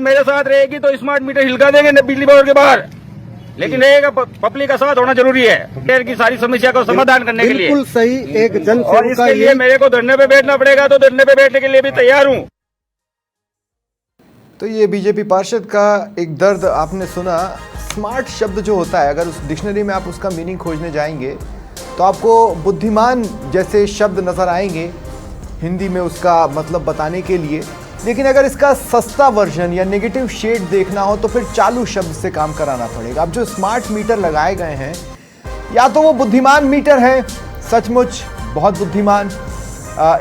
मेरे साथ रहेगी तो स्मार्ट मीटर हिलका देंगे बिजली बोर्ड के बाहर, लेकिन रहेगा पब्लिक का साथ होना जरूरी है शहर की सारी समस्या को समाधान करने के लिए। बिल्कुल सही, एक जन और इसके लिए मेरे को धरने पे बैठना पड़ेगा तो धरने पे बैठने के लिए भी तैयार हूँ। तो ये बीजेपी पार्षद का एक दर्द आपने सुना। स्मार्ट शब्द जो होता है, अगर उस डिक्शनरी में आप उसका मीनिंग खोजने जाएंगे तो आपको बुद्धिमान जैसे शब्द नज़र आएंगे हिंदी में उसका मतलब बताने के लिए। लेकिन अगर इसका सस्ता वर्जन या नेगेटिव शेड देखना हो तो फिर चालू शब्द से काम कराना पड़ेगा। अब जो स्मार्ट मीटर लगाए गए हैं, या तो वो बुद्धिमान मीटर है, सचमुच बहुत बुद्धिमान,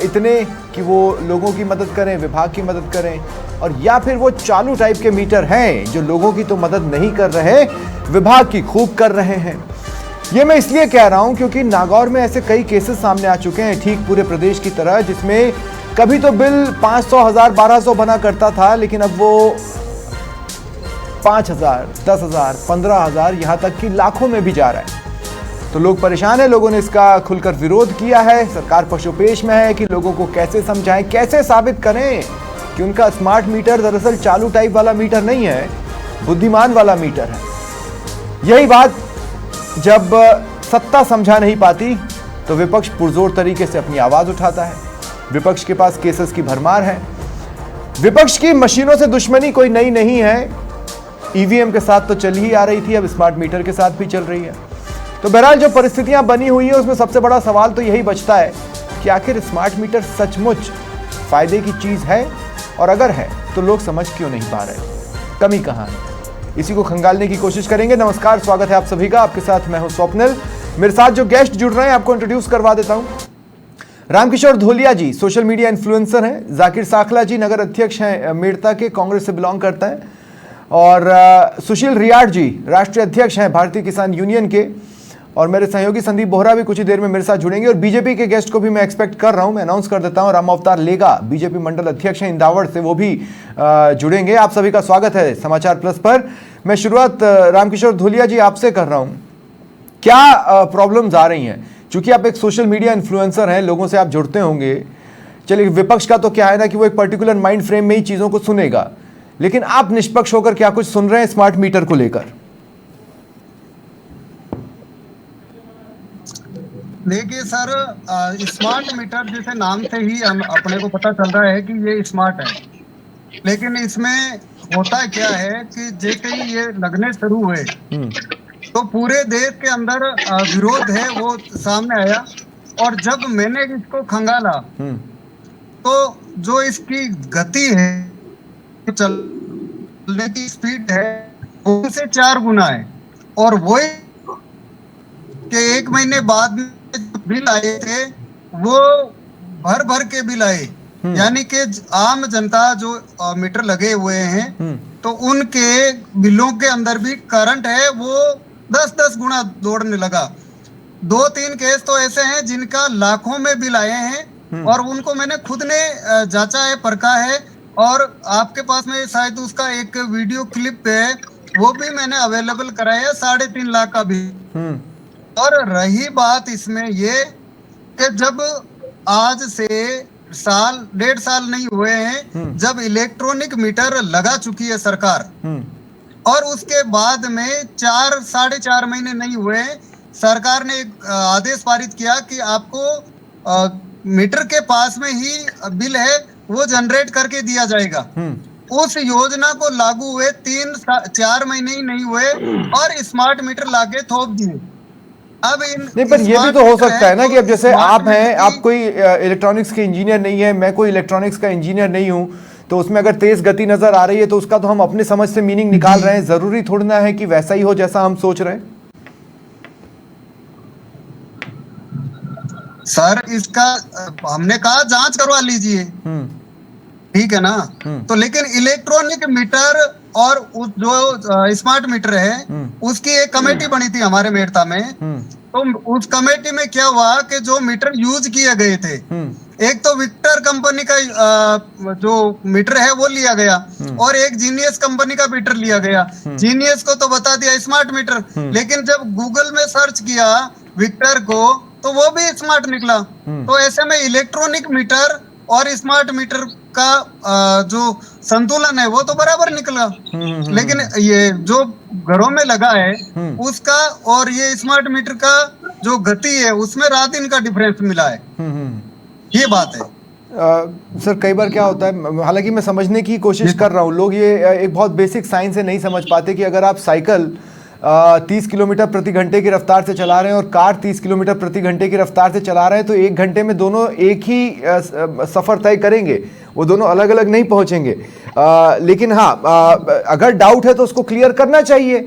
इतने कि वो लोगों की मदद करें, विभाग की मदद करें, और या फिर वो चालू टाइप के मीटर हैं जो लोगों की तो मदद नहीं कर रहे, विभाग की खूब कर रहे हैं। ये मैं इसलिए कह रहा हूं क्योंकि नागौर में ऐसे कई केसेस सामने आ चुके हैं, ठीक पूरे प्रदेश की तरह, जिसमें कभी तो बिल 500, 1000, 1200 बना करता था, लेकिन अब वो 5000, 10,000, 15,000, यहां तक कि लाखों में भी जा रहा है। तो लोग परेशान हैं, लोगों ने इसका खुलकर विरोध किया है। सरकार पशुपेश में है कि लोगों को कैसे समझाएं, कैसे साबित करें कि उनका स्मार्ट मीटर दरअसल चालू टाइप वाला मीटर नहीं है, बुद्धिमान वाला मीटर है। यही बात जब सत्ता समझा नहीं पाती तो विपक्ष पुरजोर तरीके से अपनी आवाज उठाता है। विपक्ष के पास केसेस की भरमार है। विपक्ष की मशीनों से दुश्मनी कोई नई नहीं है, ईवीएम के साथ तो चल ही आ रही थी, अब स्मार्ट मीटर के साथ भी चल रही है। तो बहरहाल जो परिस्थितियां बनी हुई है उसमें सबसे बड़ा सवाल तो यही बचता है कि आखिर स्मार्ट मीटर सचमुच फायदे की चीज है, और अगर है तो लोग समझ क्यों नहीं पा रहे, कमी कहां है, इसी को खंगालने की कोशिश करेंगे। नमस्कार, स्वागत है आप सभी का, आपके साथ मैं हूं स्वप्निल। मेरे साथ जो गेस्ट जुड़ रहे हैं आपको इंट्रोड्यूस करवा देता हूं। रामकिशोर धोलिया जी सोशल मीडिया इन्फ्लुएंसर हैं। जाकिर साखला जी नगर अध्यक्ष हैं मेड़ता के, कांग्रेस से बिलोंग करता है। और सुशील रियाड़ जी राष्ट्रीय अध्यक्ष हैं भारतीय किसान यूनियन के। और मेरे सहयोगी संदीप बोहरा भी कुछ ही देर में मेरे साथ जुड़ेंगे। और बीजेपी के गेस्ट को भी मैं एक्सपेक्ट कर रहा हूं, मैं अनाउंस कर देता हूं, राम अवतार लेगा बीजेपी मंडल अध्यक्ष हैं इंदावड़ से, वो भी जुड़ेंगे। आप सभी का स्वागत है समाचार प्लस पर। मैं शुरुआत रामकिशोर धोलिया जी आपसे कर रहा हूं। क्या प्रॉब्लम्स आ रही हैं? चूंकि आप एक सोशल मीडिया इन्फ्लुएंसर हैं, लोगों से आप जुड़ते होंगे। चलिए, विपक्ष का तो क्या है ना कि वो एक पर्टिकुलर माइंड फ्रेम में ही चीजों को सुनेगा, लेकिन आप निष्पक्ष होकर क्या कुछ सुन रहे हैं स्मार्ट मीटर को लेकर? देखिए सर, स्मार्ट मीटर जैसे नाम से ही हम अपने को पता चल रहा है कि ये स्मार्ट है, लेकिन इसमें होता क्या है कि जैसे ही ये लगने शुरू हुए तो पूरे देश के अंदर विरोध है वो सामने आया। और जब मैंने इसको खंगाला तो जो इसकी गति है, चलने की स्पीड है, उनसे 4 गुना है। और वही कि 1 महीने बाद बिल आए थे वो भर भर के बिल आए, यानी कि आम जनता जो मीटर लगे हुए हैं तो उनके बिलों के अंदर भी करंट है वो 10-10 गुना दौड़ने लगा। 2-3 केस तो ऐसे हैं जिनका लाखों में बिल आए हैं और उनको मैंने खुद ने जांचा है, परखा है, और आपके पास में शायद उसका एक वीडियो क्लिप है, वो भी मैंने अवेलेबल कराया, 3.5 लाख का भी। और रही बात इसमें ये कि जब आज से 1.5 साल नहीं हुए हैं जब इलेक्ट्रॉनिक मीटर लगा चुकी है सरकार, और उसके बाद में 4-4.5 महीने नहीं हुए, सरकार ने एक आदेश पारित किया कि आपको मीटर के पास में ही बिल है वो जनरेट करके दिया जाएगा। उस योजना को लागू हुए 3-4 महीने ही नहीं हुए और स्मार्ट मीटर लाके थोप दिए। अब नहीं, पर ये भी तो हो सकता है ना कि अब जैसे आप हैं, आप कोई इलेक्ट्रॉनिक्स के इंजीनियर नहीं है, मैं कोई इलेक्ट्रॉनिक्स का इंजीनियर नहीं हूं, तो उसमें अगर तेज गति नजर आ रही है तो उसका तो हम अपने समझ से मीनिंग निकाल रहे हैं, जरूरी थोड़ी ना है कि वैसा ही हो जैसा हम सोच रहे हैं। सर इसका हमने कहा जांच करवा लीजिए, ठीक है ना। तो लेकिन इलेक्ट्रॉनिक मीटर और जो स्मार्ट मीटर है उसकी एक कमेटी बनी थी हमारे मेड़ता में। तो उस कमेटी में क्या हुआ कि जो मीटर यूज किए गए थे, एक तो विक्टर कंपनी का जो मीटर है वो लिया गया और एक जीनियस कंपनी का मीटर लिया गया। जीनियस को तो बता दिया स्मार्ट मीटर, लेकिन जब गूगल में सर्च किया विक्टर को तो वो भी स्मार्ट निकला। तो ऐसे में इलेक्ट्रॉनिक मीटर और स्मार्ट मीटर का जो संतुलन है वो तो बराबर निकला। लेकिन ये जो घरों में लगा है उसका और ये स्मार्ट मीटर का जो गति है उसमें रात दिन का डिफरेंस मिला है। ये बात है। सर कई बार क्या होता है, हालांकि मैं समझने की कोशिश कर रहा हूँ, लोग ये एक बहुत बेसिक साइंस है नहीं समझ पाते कि अगर आप साइकिल 30 किलोमीटर प्रति घंटे की रफ्तार से चला रहे हैं और कार 30 किलोमीटर प्रति घंटे की रफ्तार से चला रहे हैं तो 1 घंटे में दोनों एक ही सफ़र तय करेंगे, वो दोनों अलग अलग नहीं पहुंचेंगे। लेकिन हाँ, अगर डाउट है तो उसको क्लियर करना चाहिए।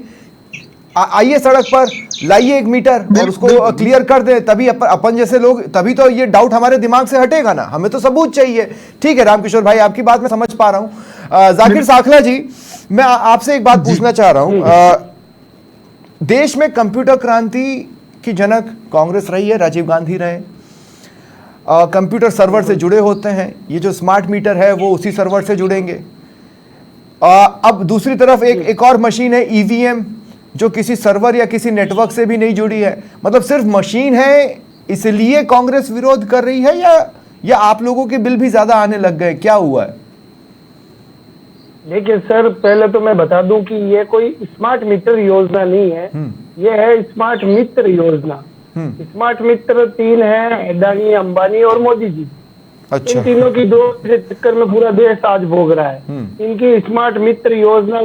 आइए सड़क पर, लाइए 1 मीटर और उसको क्लियर कर दें, तभी अपन जैसे लोग, तभी तो ये डाउट हमारे दिमाग से हटेगा ना। हमें तो सबूत चाहिए। ठीक है रामकिशोर भाई, आपकी बात मैं समझ पा रहा हूँ। जाकिर साखला जी, मैं आपसे एक बात पूछना चाह रहा हूँ। देश में कंप्यूटर क्रांति की जनक कांग्रेस रही है, राजीव गांधी रहे। कंप्यूटर सर्वर से जुड़े होते हैं, ये जो स्मार्ट मीटर है वो उसी सर्वर से जुड़ेंगे। अब दूसरी तरफ एक और मशीन है ईवीएम, जो किसी सर्वर या किसी नेटवर्क से भी नहीं जुड़ी है। मतलब सिर्फ मशीन है इसलिए कांग्रेस विरोध कर रही है, या आप लोगों के बिल भी ज्यादा आने लग गए, क्या हुआ है? देखिए सर, पहले तो मैं बता दूं कि ये कोई स्मार्ट मीटर योजना नहीं है, ये है स्मार्ट मित्र योजना। स्मार्ट मित्र 3 है, अडानी, अंबानी और मोदी जी। अच्छा। इन तीनों की दो के चक्कर में पूरा देश आज भोग रहा है। इनकी स्मार्ट मित्र योजना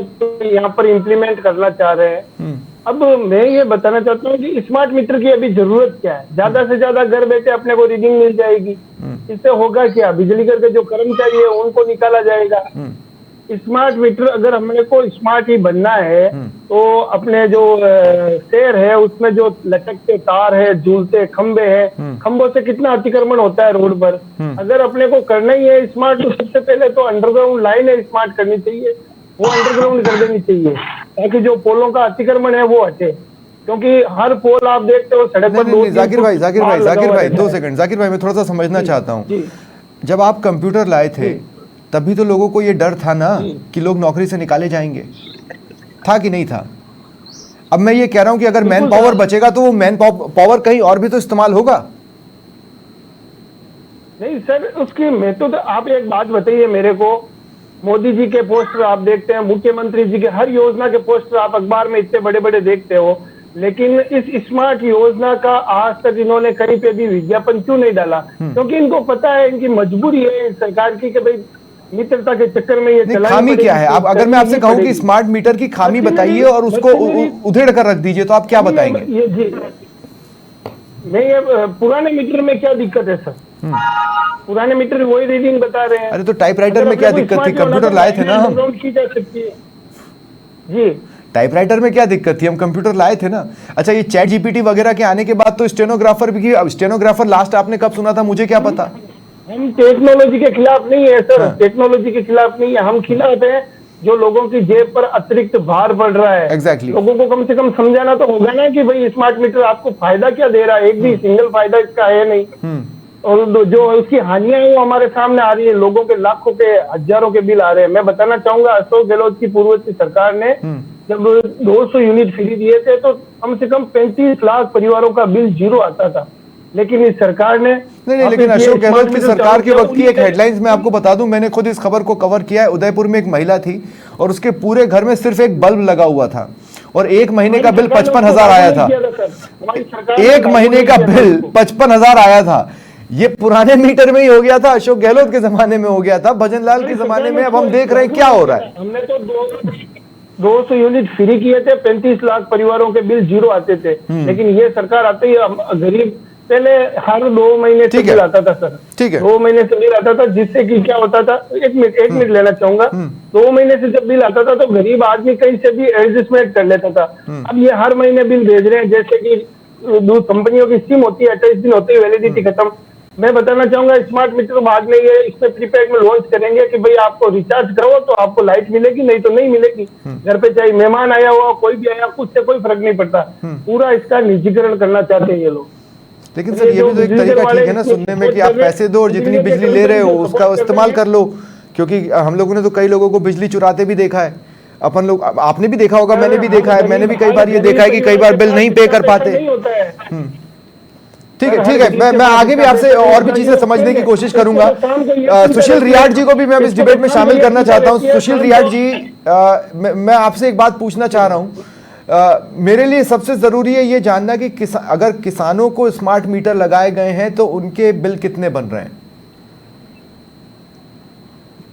यहाँ पर इम्प्लीमेंट करना चाह रहे हैं। अब मैं ये बताना चाहता हूँ कि स्मार्ट मीटर की अभी जरूरत क्या है? ज्यादा से ज्यादा घर बैठे अपने को रीडिंग मिल जाएगी। इससे होगा क्या? बिजली घर के जो कर्मचारी है उनको निकाला जाएगा। स्मार्ट मीटर अगर हमने को स्मार्ट ही बनना है तो अपने जो शहर है उसमें जो लटकते तार है, झूलते खंबे हैं, खंबों से कितना अतिक्रमण होता है रोड पर। अगर अपने को करना ही है स्मार्ट तो सबसे पहले तो अंडरग्राउंड लाइन है स्मार्ट करनी चाहिए, वो अंडरग्राउंड कर देनी चाहिए ताकि जो पोलों का अतिक्रमण है वो हटे। क्योंकि हर पोल आप देखते हो सड़क पर। जाकिर भाई 2 सेकंड। जाकिर भाई मैं थोड़ा सा समझना चाहता हूँ। जब आप कंप्यूटर लाए थे तभी तो लोगों को ये डर था ना कि लोग नौकरी से निकाले जाएंगे, था कि नहीं था? अब मैं ये कह रहा हूं कि अगर मैन पावर बचेगा तो वो मैन पावर कहीं और भी तो इस्तेमाल होगा। नहीं सर, उसकी मैं तो आप एक बात बताइए मेरे को, मोदी जी के पोस्टर आप देखते हैं, मुख्यमंत्री जी के हर योजना के पोस्टर आप अखबार में इतने बड़े बड़े देखते हो, लेकिन इस स्मार्ट योजना का आज तक इन्होंने कहीं पे भी विज्ञापन क्यों नहीं डाला? क्योंकि इनको पता है, इनकी मजबूरी है सरकार की कि भाई मित्रता के चक्कर में ये चलानी खामी क्या है? आप अगर मैं आपसे कहूं कि स्मार्ट मीटर की खामी बताइए और उसको उधेड़ कर रख दीजिए तो आप क्या बताएंगे? ये जी नहीं, ये पुराने मीटर में क्या दिक्कत है सर? पुराने मीटर वही रीडिंग बता रहे हैं। अरे तो टाइपराइटर में क्या दिक्कत थी? कंप्यूटर लाए थे ना हम। जी, टाइपराइटर में क्या दिक्कत थी? हम कंप्यूटर लाए थे ना। अच्छा, ये चैट जीपीटी वगैरह के आने के बाद तो स्टेनोग्राफर भी, अब स्टेनोग्राफर लास्ट आपने कब सुना था? मुझे क्या पता। हम टेक्नोलॉजी के खिलाफ नहीं है सर। टेक्नोलॉजी के खिलाफ नहीं है, हम खिलाफ है जो लोगों की जेब पर अतिरिक्त भार पड़ रहा है। एग्जैक्टली। लोगों को कम से कम समझाना तो होगा ना कि भाई स्मार्ट मीटर आपको फायदा क्या दे रहा है। एक भी सिंगल फायदा इसका है नहीं। और जो उसकी हानियां है वो हमारे सामने आ रही है। लोगों के लाखों के, हजारों के बिल आ रहे हैं। मैं बताना चाहूंगा, अशोक गहलोत की पूर्ववर्ती सरकार ने जब 200 यूनिट फ्री दिए थे तो कम से कम 35 लाख परिवारों का बिल 0 आता था। लेकिन इस सरकार ने नहीं, लेकिन अशोक गहलोत की सरकार के वक्त की एक हेडलाइंस मैं आपको बता दूं, मैंने खुद इस खबर को कवर किया है। उदयपुर में एक महिला थी और उसके पूरे घर में सिर्फ एक बल्ब लगा हुआ था और 1 महीने का बिल 55,000 आया था। 1 महीने का बिल 55,000 आया था। ये पुराने मीटर में ही हो गया था, अशोक गहलोत के जमाने में हो गया था, भजन लाल के जमाने में। अब हम देख रहे हैं क्या हो रहा है। हमने तो 200 यूनिट फ्री किए थे, 35 लाख परिवारों के बिल 0 आते थे। लेकिन ये सरकार आते ही गरीब, पहले हर 2 महीने से बिल आता था सर। ठीक है, 2 महीने से बिल आता था, जिससे कि क्या होता था, एक मिनट लेना चाहूंगा। 2 महीने से जब बिल आता था तो गरीब आदमी कहीं से भी एडजस्टमेंट कर लेता था। अब ये हर महीने बिल भेज रहे हैं, जैसे कि कंपनियों की सिम होती है 28 दिन होती है वैलिडिटी खत्म। मैं बताना चाहूंगा स्मार्ट मीटर बाद में ये इसमें प्रीपेड में लॉन्च करेंगे कि भाई आपको रिचार्ज करो तो आपको लाइट मिलेगी, नहीं तो नहीं मिलेगी। घर पे चाहे मेहमान आया हुआ, कोई भी आया, कुछ से कोई फर्क नहीं पड़ता। पूरा इसका निजीकरण करना चाहते हैं ये लोग। लेकिन सर ये भी तो एक तरीका ठीक है ना सुनने में कि आप पैसे दो और जितनी बिजली ले रहे हो उसका इस्तेमाल कर लो। क्योंकि हम लोगों ने तो कई लोगों को बिजली चुराते भी देखा है। अपन लोग, आपने भी देखा होगा, मैंने भी देखा है, मैंने भी कई बार ये देखा है कि कई बार बिल नहीं पे कर पाते। ठीक है, ठीक है। मैं आगे भी आपसे और भी चीजें समझने की कोशिश करूंगा। सुशील रियाट जी को भी मैं इस डिबेट में शामिल करना चाहता हूं। सुशील रियाट जी, मैं आपसे एक बात पूछना चाह रहा हूं। मेरे लिए सबसे जरूरी है ये जानना कि अगर किसानों को स्मार्ट मीटर लगाए गए हैं तो उनके बिल कितने बन रहे हैं?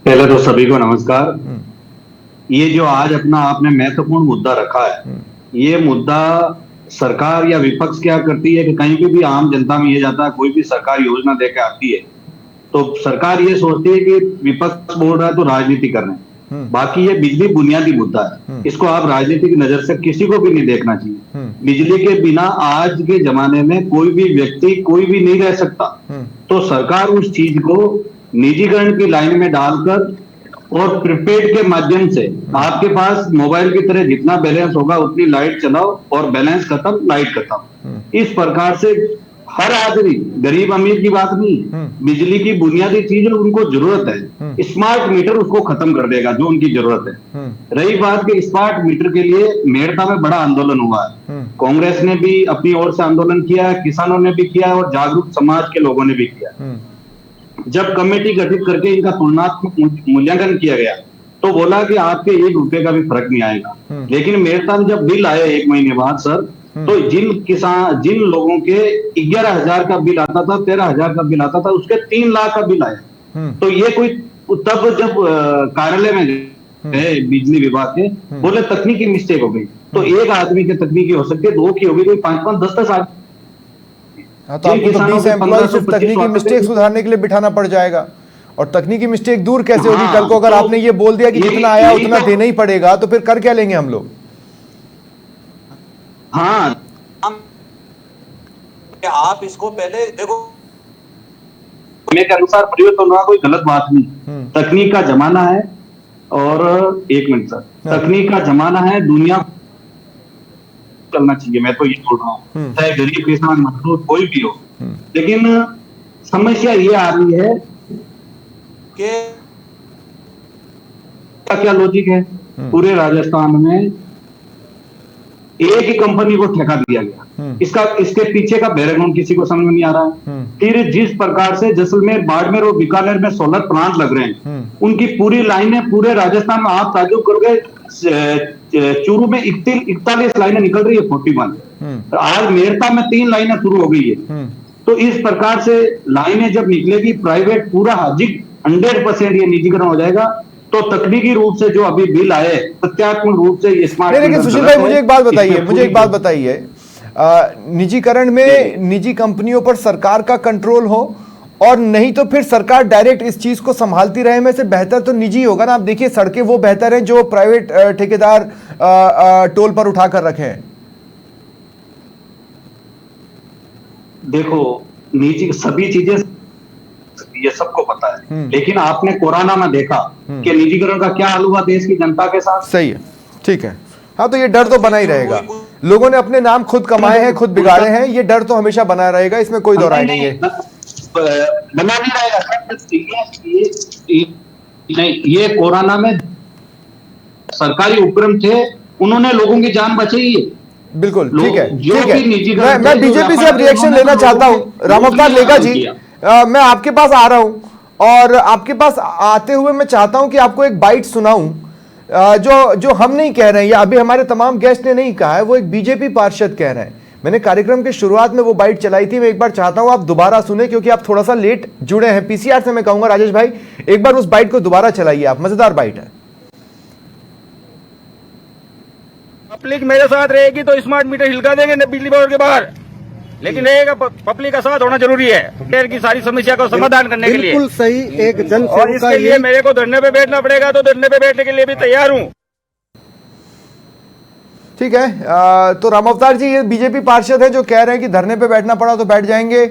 पहले तो सभी को नमस्कार। ये जो आज अपना आपने महत्वपूर्ण मुद्दा रखा है, ये मुद्दा सरकार या विपक्ष क्या करती है कि कहीं पे भी आम जनता में ये जाता है, कोई भी सरकार योजना देकर आती है तो सरकार ये सोचती है कि विपक्ष बोल रहा है तो राजनीति कर रहे हैं। बाकी ये बिजली बुनियादी मुद्दा है, इसको आप राजनीतिक नजर से किसी को भी नहीं देखना चाहिए। बिजली के बिना आज के जमाने में कोई भी व्यक्ति कोई भी नहीं रह सकता। तो सरकार उस चीज को निजीकरण की लाइन में डालकर और प्रीपेड के माध्यम से आपके पास मोबाइल की तरह जितना बैलेंस होगा उतनी लाइट चलाओ और बैलेंस खत्म, लाइट खत्म। इस प्रकार से हर आदमी, गरीब अमीर की बात नहीं, बिजली की बुनियादी चीज उनको जरूरत है, स्मार्ट मीटर उसको खत्म कर देगा जो उनकी जरूरत है। रही बात कि स्मार्ट मीटर के लिए मेड़ता में बड़ा आंदोलन हुआ है, कांग्रेस ने भी अपनी ओर से आंदोलन किया है, किसानों ने भी किया और जागरूक समाज के लोगों ने भी किया। जब कमेटी गठित करके इनका तुलनात्मक मूल्यांकन किया गया तो बोला कि आपके 1 रुपए का भी फर्क नहीं आएगा। लेकिन मेरे साथ जब बिल आया 1 महीने बाद सर, तो जिन लोगों के 11,000 का बिल आता था, 13,000 का बिल आता था, उसके 3 लाख का बिल आया। तो ये कोई तब जब कार्यालय में गए बिजली विभाग के, बोले तकनीकी मिस्टेक हो गई। तो एक आदमी की तकनीकी हो सकती है, 2 की हो गई, कोई 5-5, 10-10 आदमी। तो आपको तो 20 एम्प्लॉय सिर्फ तकनीकी मिस्टेक सुधारने के लिए बिठाना पड़ जाएगा। और तकनीकी मिस्टेक दूर कैसे होगी? कल को अगर आपने ये बोल दिया कि जितना आया उतना देना ही पड़ेगा, तो फिर कर क्या लेंगे हम लोग? हाँ, आप इसको पहले देखो, मेरे अनुसार परिवर्तन हुआ, कोई गलत बात नहीं। तकनीक का जमाना है और 1 मिनट सर, तकनीक का जमाना है, दुनिया चलना चाहिए। मैं तो ये बोल रहा हूँ, चाहे गरीब किसान मजदूर कोई भी हो। लेकिन समस्या ये आ रही है कि क्या लॉजिक है, पूरे राजस्थान में एक ही कंपनी को ठेका दिया गया। इसके पीछे का बैकग्राउंड किसी को समझ में नहीं आ रहा है। फिर जिस प्रकार से जैसलमेर, बाड़मेर और बीकानेर में सोलर प्लांट लग रहे हैं, उनकी पूरी लाइनें पूरे राजस्थान में आप ताजुब करोगे, चूरू में 41 लाइनें निकल रही है, 41। आज मेरता में 3 लाइनें शुरू हो गई है। तो इस प्रकार से लाइनें जब निकलेगी, प्राइवेट पूरा 100% ये निजीकरण हो जाएगा। तो तकनीकी रूप से जो अभी बिल आए, तथ्यात्मक रूप से स्मार्ट। लेकिन सुशील भाई मुझे एक बात बताइए, निजीकरण में निजी कंपनियों पर सरकार का कंट्रोल हो और नहीं तो फिर सरकार डायरेक्ट इस चीज को संभालती रहे, में से बेहतर तो निजी होगा ना। आप देखिए सड़कें वो बेहतर हैं जो प्राइवेट ठेकेदार टोल पर उठा कर रखे हैं। देखो, निजी सभी चीजें ये सबको पता है, लेकिन आपने कोरोना में देखा कि निजीकरण का क्या हाल हुआ देश की जनता के साथ। सही है, ठीक है। हाँ, तो ये डर तो बना ही रहेगा। लोगों ने अपने नाम खुद कमाए हैं, खुद बिगाड़े हैं, ये डर तो हमेशा बना रहेगा, इसमें कोई दो राय नहीं है। बना नहीं रहेगा। नहीं, ये कोरोना में सरकारी उपक्रम थे, उन्होंने लोगों की जान बचाई है। बिल्कुल ठीक है, ठीक है। मैं बीजेपी से अब रिएक्शन लेना चाहता हूँ। राम अवतार लेगा जी, मैं आपके पास आ रहा हूं और आपके पास आते हुए मैं चाहता हूं कि आपको एक बाइट सुनाऊं जो हम नहीं कह रहे हैं या अभी हमारे तमाम गेस्ट ने नहीं कहा है, वो एक बीजेपी पार्षद कह रहे हैं। मैंने कार्यक्रम के शुरुआत में वो बाइट चलाई थी, मैं एक बार चाहता हूं आप दोबारा सुने क्योंकि आप थोड़ा सा लेट जुड़े हैं। पीसीआर से मैं कहूंगा राजेश भाई एक बार उस बाइट को दोबारा चलाइए आप, मजेदार बाइट है। पब्लिक मेरे साथ रहेगी तो स्मार्ट मीटर हिलका देंगे बिजली बोर्ड के बाहर, लेकिन रहेगा पब्लिक का साथ होना जरूरी है शहर की सारी समस्या को समाधान करने के लिए। बिल्कुल सही, एक जन और इसके लिए मेरे को धरने पे बैठना पड़ेगा तो धरने पे बैठने के लिए भी तैयार हूँ। ठीक है, तो राम अवतार जी ये बीजेपी पार्षद है जो कह रहे हैं कि धरने पे बैठना पड़ा तो बैठ जाएंगे।